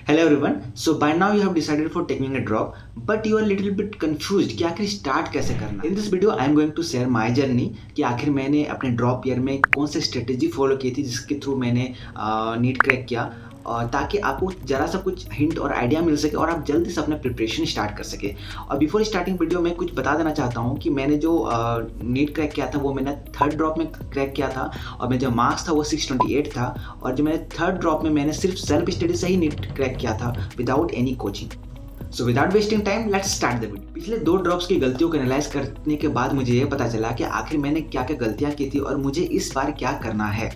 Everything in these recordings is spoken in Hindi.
Hello everyone. So by now you have decided for taking a drop, but you are little bit confused कि आखिर स्टार्ट कैसे करना। In this video I am going to share my journey कि आखिर मैंने अपने ड्रॉप ईयर में कौन सी स्ट्रेटेजी फॉलो की थी जिसके थ्रू मैंने नीट क्रैक किया, ताकि आपको ज़रा सा कुछ हिंट और आइडिया मिल सके और आप जल्दी से अपना प्रिपरेशन स्टार्ट कर सके। और बिफोर स्टार्टिंग वीडियो में कुछ बता देना चाहता हूँ कि मैंने जो नीट क्रैक किया था वो मैंने थर्ड ड्रॉप में क्रैक किया था और मेरा जो मार्क्स था वो 628 था। और जो मैंने थर्ड ड्रॉप में मैंने सिर्फ सेल्फ स्टडी से ही नीट क्रैक किया था without any coaching. So without wasting time let's start the video. पिछले दो ड्रॉप्स की गलतियों को एनालाइज करने के बाद मुझे ये पता चला कि आखिर मैंने क्या क्या गलतियाँ की थी और मुझे इस बार क्या करना है।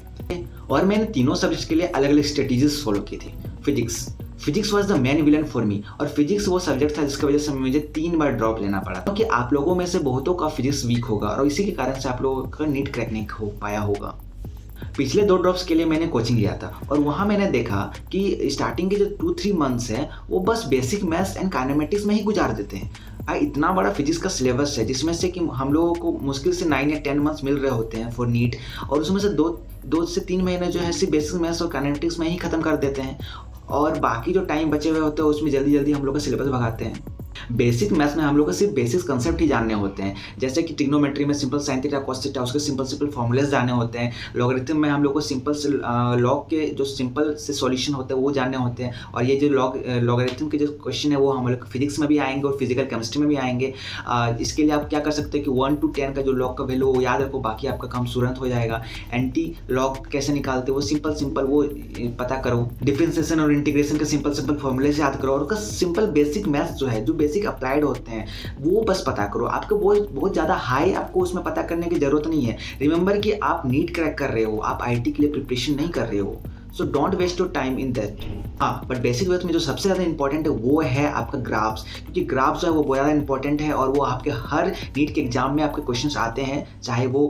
और मैंने तीनों सब्जेक्ट्स के लिए अलग अलग स्ट्रेटेजीज फॉलो की थी। Physics was the main villain for me, और फिजिक्स वो सब्जेक्ट था जिसकी वजह से मुझे 3 बार ड्रॉप लेना पड़ा, क्योंकि आप लोगों में से बहुतों का फिजिक्स वीक होगा और इसी के कारण से आप लोगों का नीट क्रैक नहीं हो पाया होगा। पिछले 2 ड्रॉप्स के लिए मैंने कोचिंग लिया था और वहाँ मैंने देखा कि स्टार्टिंग के जो 2-3 मंथ्स हैं वो बस बेसिक मैथ्स एंड काइनेमेटिक्स में ही गुजार देते हैं। इतना बड़ा फिजिक्स का सिलेबस है जिसमें से कि हम लोगों को मुश्किल से 9 या 10 मंथ्स मिल रहे होते हैं फॉर नीट, और उसमें से 2 से 3 महीने जो है सिर्फ बेसिक मैथ्स और काइनेमेटिक्स में ही ख़त्म कर देते हैं, और बाकी जो टाइम बचे हुए होते हैं उसमें जल्दी जल्दी हम लोग का सिलेबस भगाते हैं। बेसिक मैथ्स में हम लोग को सिर्फ बेसिक कंसेप्ट ही जानने होते हैं, जैसे कि ट्रिग्नोमेट्री में simple sine theta cos theta उसके सिंपल फॉर्मूलेस जानने होते हैं। लॉगरिथम में हम लोग को सिंपल से लॉग के जो सिंपल से सॉल्यूशन होते हैं वो जानने होते हैं, और ये जो लॉगरिथम के जो क्वेश्चन है वो हम लोग फिजिक्स में भी आएंगे और फिजिकल केमिस्ट्री में भी आएंगे। इसके लिए आप क्या कर सकते हैं कि 1 to 10 का जो लॉग का वैल्यू वो याद रखो, बाकी आपका काम तुरंत हो जाएगा। एंटी लॉग कैसे निकालते वो सिंपल वो पता करो। डिफरेंशिएशन और इंटीग्रेशन के सिंपल फॉर्मूले से याद करो, और उसका सिंपल बेसिक मैथ्स जो है जो बेसिक अप्लाइड होते हैं वो बस पता करो। आपको बहुत ज़्यादा हाई आपको उसमें पता करने की जरूरत नहीं है। रिमेंबर कि आप नीट क्रैक कर रहे हो, आप आईटी के लिए प्रिपरेशन नहीं कर रहे हो, so don't waste your time in that. हाँ, बट बेसिक मैथ में जो सबसे ज़्यादा इंपॉर्टेंट है वो है आपका ग्राफ्स, क्योंकि ग्राफ्स जो है वो बहुत ज़्यादा इंपॉर्टेंट है और वो आपके हर नीट के एग्जाम में आपके क्वेश्चंस आते हैं, चाहे वो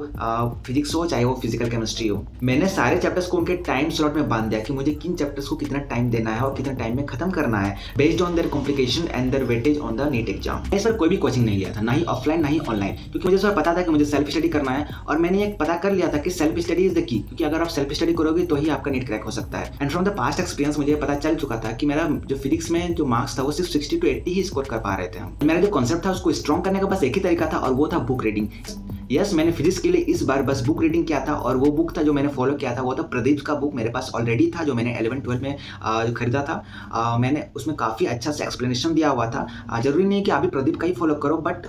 फिजिक्स हो चाहे वो फिजिकल केमिस्ट्री हो। मैंने सारे चैप्टर्स को उनके टाइम स्लॉट में बांध दिया कि मुझे किन चैप्टर्स को कितना टाइम देना है और कितना टाइम में खत्म करना है, based on their complication and their weightage on the NEET exam. इस पर कोई भी कोचिंग नहीं लिया था, ना ही ऑफलाइन ना ही ऑनलाइन, क्योंकि मुझे पता था कि मुझे सेल्फ स्टडी करना है, और मैंने ये पता कर लिया था कि self study is the key, क्योंकि अगर आप सेल्फ स्टडी करोगे तो ही आपका नीट क्रैक हो सकता है। And from the past experience मुझे पता चल चुका था कि मेरा जो फिजिक्स में जो मार्क्स था वो सिर्फ 60 to 80 ही स्कोर कर पा रहे थे। मेरा जो कॉन्सेप्ट था उसको स्ट्रॉन्ग करने का बस एक ही तरीका था और वो था बुक रीडिंग। यस, मैंने फिजिक्स के लिए इस बार बस बुक रीडिंग किया था, और वो बुक था जो मैंने फॉलो किया था वो था प्रदीप का बुक। मेरे पास ऑलरेडी था जो मैंने 11-12 में जो खरीदा था। मैंने उसमें काफ़ी अच्छा से एक्सप्लेनेशन दिया हुआ था। जरूरी नहीं कि आप भी प्रदीप का ही फॉलो करो, बट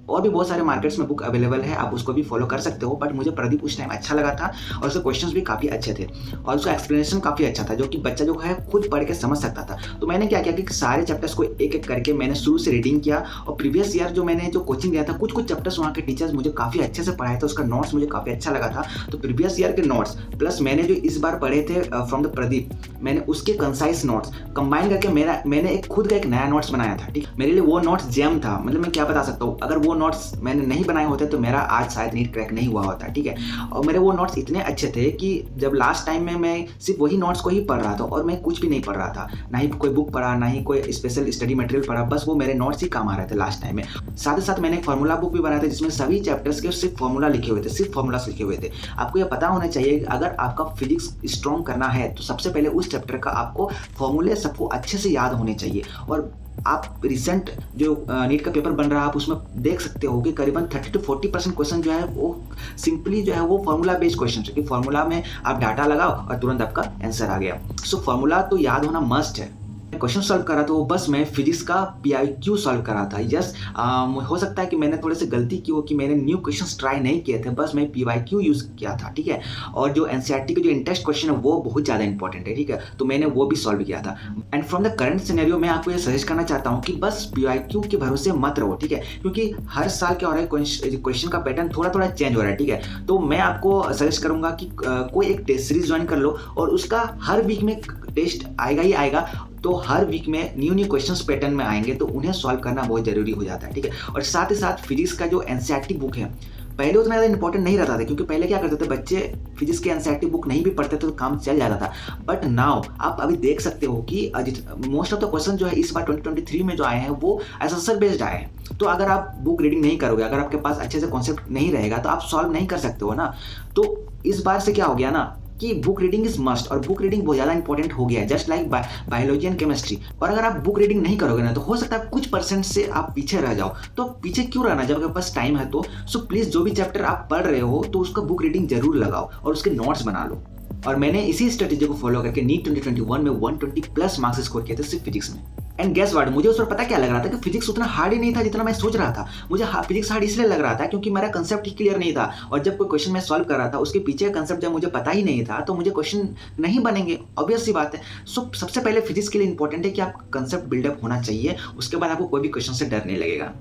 और भी बहुत सारे मार्केट्स में बुक अवेलेबल है, आप उसको भी फॉलो कर सकते हो। बट मुझे प्रदीप उस टाइम अच्छा लगा था और उसके क्वेश्चंस भी काफ़ी अच्छे थे और उसका एक्सप्लेनेशन काफ़ी अच्छा था, जो कि बच्चा जो है खुद पढ़ के समझ सकता था। तो मैंने क्या किया कि सारे चैप्टर्स को एक एक करके मैंने शुरू से रीडिंग किया, और प्रीवियस ईयर जो मैंने जो कोचिंग दिया था कुछ चैप्टर्स वहाँ के टीचर्स मुझे काफ़ी अच्छे से पढ़ाए थे, उसका नोट्स मुझे काफ़ी अच्छा लगा था। तो प्रीवियस ईयर के नोट्स प्लस मैंने जो इस बार पढ़े थे फ्रॉम द प्रदीप, मैंने उसके कंसाइज नोट्स कंबाइन करके मैंने एक खुद का एक नया नोट्स बनाया था। ठीक, मेरे लिए वो नोट्स जेम था। मतलब मैं क्या बता सकता हूँ, अगर वो नोट्स मैंने नहीं बनाए होते तो मेरा आज शायद नीट क्रैक नहीं हुआ होता। ठीक है, और मेरे वो नोट्स इतने अच्छे थे कि जब लास्ट टाइम में मैं सिर्फ वही नोट्स को ही पढ़ रहा था और मैं कुछ भी नहीं पढ़ रहा था, ना ही कोई बुक पढ़ा ना ही कोई स्पेशल स्टडी मटेरियल पढ़ा, बस वो मेरे नोट्स ही काम आ रहे थे लास्ट टाइम में। साथ ही साथ मैंने एक फॉर्मूला बुक भी बनाया था जिसमें सभी चैप्टर्स के सिर्फ फॉर्मूला लिखे हुए थे, सिर्फ फॉर्मूलास लिखे हुए थे। आपको ये पता होना चाहिए कि अगर आपका फिजिक्स स्ट्रॉन्ग करना है तो सबसे पहले उस चैप्टर का आपको फॉर्मूले सबको अच्छे से याद होने चाहिए। और आप रिसेंट जो नीट का पेपर बन रहा है आप उसमें देख सकते हो कि करीबन 30 to 40% क्वेश्चन जो है वो सिंपली जो है वो फॉर्मूला बेस्ड क्वेश्चन है, कि फॉर्मूला में आप डाटा लगाओ और तुरंत आपका आंसर आ गया। सो फॉर्मूला तो याद होना मस्ट है। क्वेश्चन सॉल्व करा तो बस मैं फिजिक्स का PIQ सॉल्व करा था। यस, हो सकता है कि मैंने थोड़े से गलती की हो कि मैंने न्यू क्वेश्चंस ट्राई नहीं किए थे, बस मैं PYQ यूज़ किया था। ठीक है, और जो NCERT के जो इंटरेस्ट क्वेश्चन है वो बहुत ज़्यादा इंपॉर्टेंट है। ठीक है, तो मैंने वो भी सॉल्व किया था। And from the current scenario मैं आपको ये सजेस्ट करना चाहता हूँ कि बस PYQ के भरोसे मत रहो। ठीक है, क्योंकि हर साल क्या हो रहा है, क्वेश्चन का पैटर्न थोड़ा चेंज हो रहा है। ठीक है, तो मैं आपको सजेस्ट करूँगा कि कोई एक टेस्ट सीरीज ज्वाइन कर लो, और उसका हर वीक में टेस्ट आएगा ही आएगा, तो हर वीक में न्यू क्वेश्चंस पैटर्न में आएंगे, तो उन्हें सॉल्व करना बहुत जरूरी हो जाता है। ठीक है, और साथ ही साथ फिजिक्स का जो NCERT बुक है पहले उतना ज़्यादा इंपॉर्टेंट नहीं रहता था, क्योंकि पहले क्या करते थे बच्चे फिजिक्स के NCERT बुक नहीं भी पढ़ते थे तो काम चल जाता था। बट नाउ आप अभी देख सकते हो कि मोस्ट ऑफ द क्वेश्चन जो है इस बार 2023 में जो आए हैं वो SSR बेस्ड आए हैं। तो अगर आप बुक रीडिंग नहीं करोगे, अगर आपके पास अच्छे से कॉन्सेप्ट नहीं रहेगा तो आप सॉल्व नहीं कर सकते हो ना। तो इस बार से क्या हो गया ना, कि बुक रीडिंग इज मस्ट, और बुक रीडिंग बहुत ज़्यादा इंपॉर्टेंट हो गया है, just like biology and chemistry. और अगर आप बुक रीडिंग नहीं करोगे ना तो हो सकता है कुछ परसेंट से आप पीछे रह जाओ। तो पीछे क्यों रहना जब आपके पास टाइम है तो सो प्लीज़ जो भी चैप्टर आप पढ़ रहे हो तो उसका बुक रीडिंग जरूर लगाओ और उसके नोट्स बना लो। और मैंने इसी स्ट्रेटेजी को फॉलो करके नीट 2021 में 120 प्लस मार्क्स स्कोर किए थे सिर्फ फिजिक्स में। एंड गेस व्हाट, मुझे उस वक्त पता क्या लग रहा था कि फिजिक्स उतना हार्ड ही नहीं था जितना मैं सोच रहा था। मुझे फिजिक्स हार्ड इसलिए लग रहा था क्योंकि मेरा कंसेप्ट ही क्लियर नहीं था, और जब कोई क्वेश्चन मैं सॉल्व कर रहा था उसके पीछे का कंसेप्ट जब मुझे पता ही नहीं था तो मुझे क्वेश्चन नहीं बनेंगे, ऑब्वियस सी बात है। सो सबसे पहले फिजिक्स के लिए इंपॉर्टेंट है कि आप कंसेप्ट बिल्डअप होना चाहिए, उसके बाद आपको कोई भी क्वेश्चन से डर नहीं लगेगा।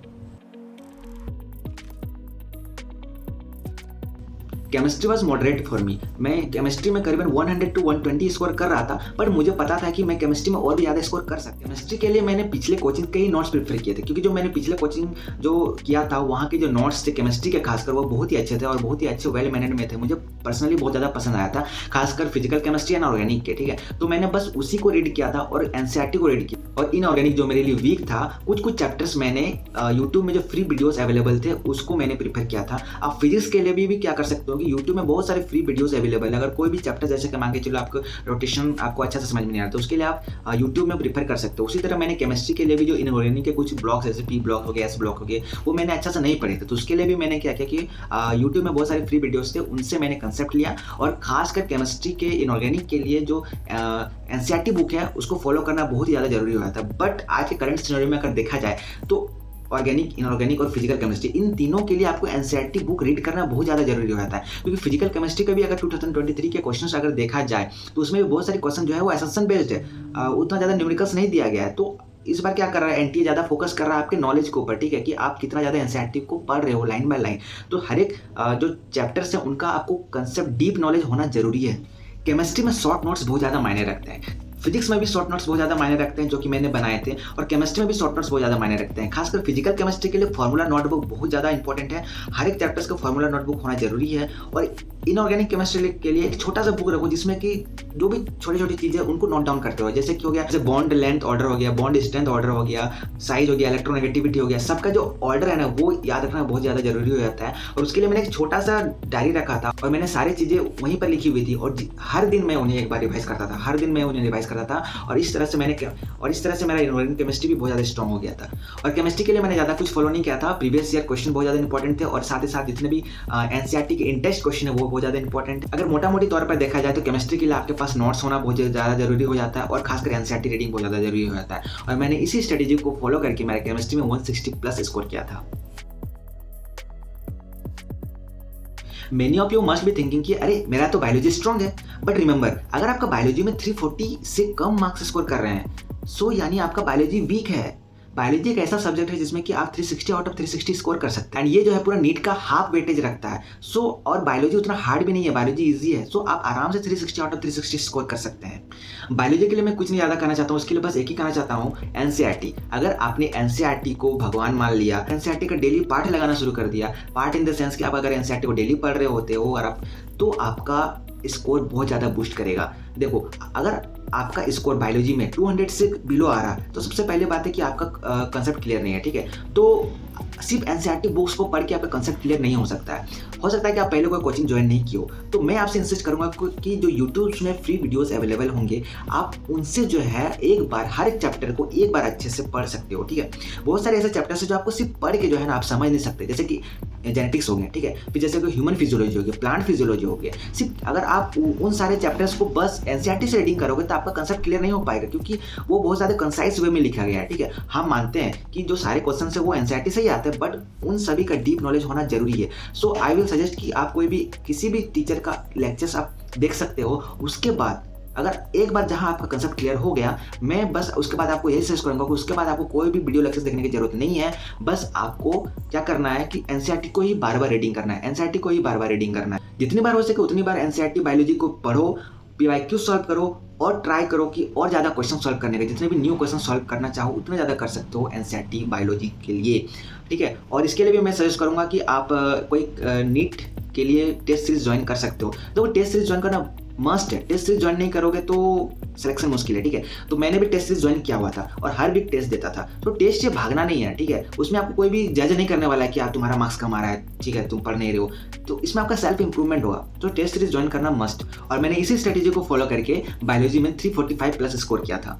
Chemistry was moderate for me. मैं केमिस्ट्री में करीबन 100 to 120 स्कोर कर रहा था, बट मुझे पता था कि मैं केमिस्ट्री में और भी ज़्यादा स्कोर कर सकता। केमिस्ट्री के लिए मैंने पिछले कोचिंग के ही नोट्स प्रिफर किए थे, क्योंकि जो मैंने पिछले कोचिंग जो किया था वहाँ के जो नोट्स थे केमिस्ट्री के खासकर वो बहुत ही अच्छे थे और बहुत ही अच्छे वेल मैनेड में थे। मुझे पर्सनली बहुत ज़्यादा पसंद आया था, खासकर फिजिकल केमिस्ट्री एंड ऑर्गेनिक के, ठीक है। तो मैंने बस उसी को रीड किया था और एनसीईआरटी को रीड किया। और इनऑर्गेनिक जो मेरे लिए वीक था, कुछ चैप्टर्स मैंने यूट्यूब में जो फ्री वीडियोस अवेलेबल थे उसको मैंने प्रिफर किया था। आप फिजिक्स के लिए भी क्या कर सकते हो कि यूट्यूब में बहुत सारे फ्री वीडियोस अवेलेबल है। अगर कोई भी चैप्टर जैसे कि मान के चलो आपको रोटेशन आपको अच्छा से समझ में नहीं आ रहा तो उसके लिए आप यूट्यूब में प्रिफर कर सकते हो। उसी तरह मैंने केमिस्ट्री के लिए भी जो इनऑर्गेनिक के कुछ ब्लॉक्स जैसे पी ब्लॉक हो गया, एस ब्लॉक हो गया, वो मैंने अच्छा से नहीं पढ़े थे, तो उसके लिए भी मैंने क्या किया कि यूट्यूब में बहुत सारे फ्री वीडियोस थे, उनसे मैंने कंसेप्ट लिया। और खासकर केमिस्ट्री के इनऑर्गेनिक के लिए जो एनसीईआरटी बुक है उसको फॉलो करना बहुत ही ज़्यादा जरूरी हो जाता है। बट आज के करंट सिनेरियो में अगर देखा जाए तो ऑर्गेनिक, इनऑर्गेनिक और फिजिकल केमिस्ट्री, इन तीनों के लिए आपको एनसीईआरटी बुक रीड करना बहुत ज़्यादा जरूरी हो जाता है। क्योंकि फिजिकल केमिस्ट्री का भी अगर 2023 के क्वेश्चंस अगर देखा जाए तो उसमें भी बहुत सारे क्वेश्चन जो है वो असम्पशन बेस्ड है, उतना ज़्यादा न्यूमेरिकल्स नहीं दिया गया है। तो इस बार क्या कर रहा है एनटीए, ज़्यादा फोकस कर रहा है आपके नॉलेज के ऊपर, ठीक है, कि आप कितना ज़्यादा एनसीईआरटी को पढ़ रहे हो लाइन बाय लाइन। तो हर एक जो चैप्टर्स है उनका आपको कंसेप्ट डीप नॉलेज होना जरूरी है। केमिस्ट्री में शॉर्ट नोट्स बहुत ज़्यादा मायने रखते हैं, फिजिक्स में भी शॉर्ट नोट्स बहुत ज़्यादा मायने रखते हैं जो कि मैंने बनाए थे, और केमिस्ट्री में भी शॉर्ट नोट्स बहुत ज़्यादा मायने रखते हैं। खासकर फिजिकल केमिस्ट्री के लिए फार्मूला नोटबुक बहुत ज़्यादा इंपॉर्टेंट है, हर एक चैप्टर्स का फार्मूला नोटबुक होना जरूरी है। और इनऑर्गेनिक केमिस्ट्री के लिए एक छोटा सा बुक रखो जिसमें कि जो भी छोटी छोटी चीज़ें उनको नोट डाउन करते हो, जैसे कि हो गया जैसे बॉन्ड लेंथ ऑर्डर हो गया, बॉन्ड स्ट्रेंथ ऑर्डर हो गया, साइज हो गया, इलेक्ट्रोनेगेटिविटी हो गया, सबका जो ऑर्डर है ना वो याद रखना बहुत ज़्यादा जरूरी हो जाता है। और उसके लिए मैंने एक छोटा सा डायरी रखा था और मैंने सारी चीज़ें वहीं पर लिखी हुई थी, और हर दिन मैं उन्हें एक बार रिवाइज करता था, हर दिन मैं उन्हें रिवाइज करता था। और इस तरह से मेरा इनऑर्गेनिक केमिस्ट्री भी बहुत ज़्यादा स्ट्रॉन्ग हो गया था। और केमिस्ट्री के लिए मैंने ज़्यादा कुछ फॉलो नहीं किया था, प्रीवियस ईयर क्वेश्चन बहुत ज़्यादा इंपॉर्टेंट थे, और साथ ही साथ जितने भी एनसीईआरटी के इंटेस्ट क्वेश्चन है वो बहुत ज़्यादा इंपॉर्टेंट है। अगर मोटा मोटी तौर पर देखा जाए तो केमिस्ट्री के लिए आपके पास नोट्स होना बहुत ज़्यादा जरूरी हो जाता है, और खासकर एनसीईआरटी रीडिंग बहुत ज़्यादा जरूरी हो जाता है। और मैंने इसी स्ट्रेटेजी को फॉलो करके मेरे केमिस्ट्री में 160 प्लस स्कोर किया था। Many of you must be thinking कि अरे मेरा तो बायोलॉजी स्ट्रॉन्ग है, बट रिमेंबर अगर आपका बायोलॉजी में 340 से कम मार्क्स स्कोर कर रहे हैं सो यानी आपका बायोलॉजी वीक है। बायोलॉजी एक ऐसा सब्जेक्ट है जिसमें कि आप 360 आउट ऑफ 360 स्कोर कर सकते हैं, एंड ये जो है पूरा नीट का हाफ वेटेज रखता है। सो और बायोलॉजी उतना हार्ड भी नहीं है, बायोलॉजी इजी है, सो आप आराम से 360 आउट ऑफ 360 स्कोर कर सकते हैं। बायोलॉजी के लिए मैं कुछ नहीं ज़्यादा करना चाहता हूँ, उसके लिए बस एक ही कहना चाहता हूँ, एनसीईआरटी। अगर आपने एनसीईआरटी को भगवान मान लिया, एनसीईआरटी का डेली पाठ लगाना शुरू कर दिया, पार्ट इन द सेंस कि आप अगर एनसीईआरटी को डेली पढ़ रहे होते हो और आप, तो आपका स्कोर बहुत ज़्यादा बूस्ट करेगा। देखो अगर आपका स्कोर बायोलॉजी में 200 से बिलो आ रहा है तो सबसे पहले बात है कि आपका कंसेप्ट क्लियर नहीं है, ठीक है। तो सिर्फ एनसीईआरटी बुक्स को पढ़ के आपका कंसेप्ट क्लियर नहीं हो सकता है। हो सकता है कि आप पहले कोई कोचिंग ज्वाइन नहीं की हो, तो मैं आपसे इंसिस्ट करूंगा कि जो यूट्यूब में फ्री वीडियोस अवेलेबल होंगे आप उनसे जो है एक बार हर एक चैप्टर को एक बार अच्छे से पढ़ सकते हो, ठीक है। बहुत सारे ऐसे चैप्टर्स है जो आपको सिर्फ पढ़ के जो है ना आप समझ नहीं सकते, जैसे कि जेनेटिक्स हो गया, ठीक है, फिर जैसे कि ह्यूमन फिजियोलॉजी हो गया, प्लांट फिजियोलॉजी हो गया। सिर्फ अगर आप उन सारे चैप्टर्स को बस एनसीईआरटी से रीडिंग करोगे तो आपका कंसेप्ट क्लियर नहीं हो पाएगा, क्योंकि वो बहुत ज़्यादा कंसाइज वे में लिखा गया है, ठीक है। हम मानते हैं कि जो सारे क्वेश्चन है वो एनसीईआरटी से ही आते हैं, बट उन सभी का डीप नॉलेज होना जरूरी है। सो आई विल सजेस्ट कि आप कोई भी किसी भी टीचर का लेक्चर्स आप देख सकते हो, उसके बाद अगर एक बार जहां आपका कंसेप्ट क्लियर हो गया, मैं बस उसके बाद आपको यही सजेस्ट करूंगा कि उसके बाद आपको कोई भी वीडियो लेक्चर देखने की जरूरत नहीं है। बस आपको क्या करना है कि एनसीईआरटी को ही बार बार रीडिंग करना है, एनसीईआरटी को ही बार बार रीडिंग करना है। जितनी बार हो सके उतनी बार एनसीईआरटी बायोलॉजी को पढ़ो, पीवाईक्यू सॉल्व करो, और ट्राई करो कि और ज़्यादा क्वेश्चन सॉल्व करने के, जितने भी न्यू क्वेश्चन सॉल्व करना चाहो उतने ज़्यादा कर सकते हो एनसीईआरटी बायोलॉजी के लिए, ठीक है। और इसके लिए भी मैं सजेस्ट करूंगा कि आप कोई नीट के लिए टेस्ट सीरीज ज्वाइन कर सकते हो। तो टेस्ट सीरीज ज्वाइन करना मस्ट है। टेस्ट सीरीज ज्वाइन नहीं करोगे तो सिलेक्शन मुश्किल है, ठीक है। तो मैंने भी टेस्ट सीरीज ज्वाइन किया हुआ था और हर वीक टेस्ट देता था। तो टेस्ट से भागना नहीं है, ठीक है। उसमें आपको कोई भी जज नहीं करने वाला है कि आप तुम्हारा मार्क्स कम आ रहा है, ठीक है, तुम पढ़ नहीं रहे हो। तो इसमें आपका सेल्फ इंप्रूवमेंट होगा। तो टेस्ट सीरीज ज्वाइन करना मस्ट। और मैंने इसी स्ट्रेटेजी को फॉलो करके बायोलॉजी में 345 प्लस स्कोर किया था।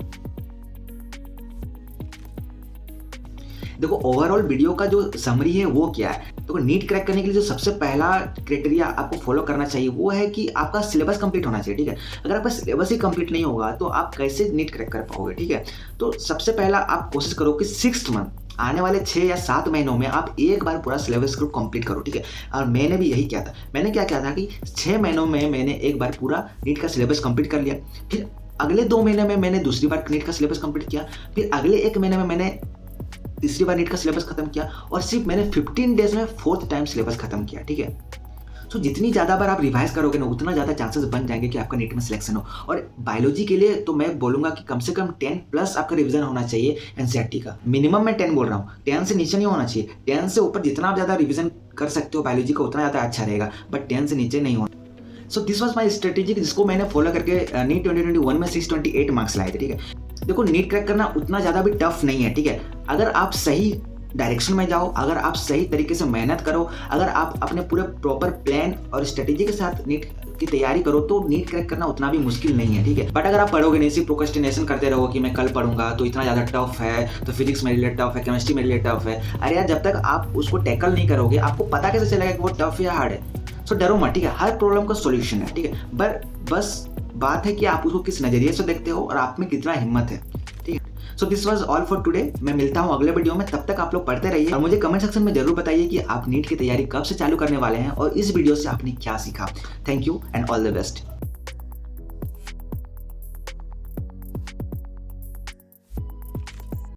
देखो ओवरऑल वीडियो का जो समरी है वो क्या है। देखो नीट क्रैक करने के लिए जो सबसे पहला क्राइटेरिया आपको फॉलो करना चाहिए वो है कि आपका सिलेबस कंप्लीट होना चाहिए, ठीक है। अगर आपका सिलेबस ही कंप्लीट नहीं होगा तो आप कैसे नीट क्रैक कर पाओगे, ठीक है। तो सबसे पहला आप कोशिश करो कि 6th मंथ, आने वाले 6 या 7 महीनों में आप एक बार पूरा सिलेबस को कंप्लीट करो, ठीक है। और मैंने भी यही किया था। मैंने क्या किया था कि 6 महीनों में मैंने एक बार पूरा नीट का सिलेबस कंप्लीट कर लिया। फिर अगले 2 महीने में मैंने दूसरी बार नीट का सिलेबस कंप्लीट किया। फिर अगले 1 महीने में मैंने तीसरी बार नीट का सिलेबस खत्म किया। और सिर्फ मैंने 15 डेज में 4th टाइम सिलेबस खत्म किया, ठीक है। तो जितनी ज़्यादा बार आप रिवाइज करोगे ना उतना ज़्यादा चांसेस बन जाएंगे कि आपका नीट में सिलेक्शन हो। और बायोलॉजी के लिए तो मैं बोलूँगा कि कम से कम 10 प्लस आपका रिवीजन होना चाहिए एनसीईआरटी का। मिनिमम मैं 10 बोल रहा हूँ, 10 से नीचे नहीं होना चाहिए। 10 से ऊपर जितना आप ज़्यादा रिवीजन कर सकते हो बायोलॉजी का उतना ज़्यादा अच्छा रहेगा, बट 10 से नीचे नहीं होना। So this was my strategy जिसको मैंने फॉलो करके नीट 2021 में 628 मार्क्स लाए थे, ठीक है। देखो नीट क्रैक करना उतना ज़्यादा भी टफ नहीं है, ठीक है। अगर आप सही डायरेक्शन में जाओ, अगर आप सही तरीके से मेहनत करो, अगर आप अपने पूरे प्रॉपर प्लान और स्ट्रेटेजी के साथ नीट की तैयारी करो तो नीट क्रैक करना उतना भी मुश्किल नहीं है, ठीक है। बट अगर आप पढ़ोगे नहीं, सिर्फ प्रोक्रेस्टिनेशन करते रहो कि मैं कल पढ़ूंगा तो इतना ज़्यादा टफ है, तो फिजिक्स मेरे लिए टफ है, केमिस्ट्री मेरे लिए टफ है। अरे यार जब तक आप उसको टैकल नहीं करोगे आपको पता कैसे चलेगा कि वो टफ या हार्ड है। सो डरो मत, ठीक है। हर प्रॉब्लम का सोल्यूशन है, ठीक है। बस बात है कि आप उसको किस नज़रिए से देखते हो और आप में कितना हिम्मत है, ठीक है। So this was all for today. मैं मिलता हूँ अगले वीडियो में। तब तक आप लोग पढ़ते रहिए और मुझे कमेंट सेक्शन में जरूर बताइए कि आप नीट की तैयारी कब से चालू करने वाले हैं और इस वीडियो से आपने क्या सीखा। Thank you and all the best.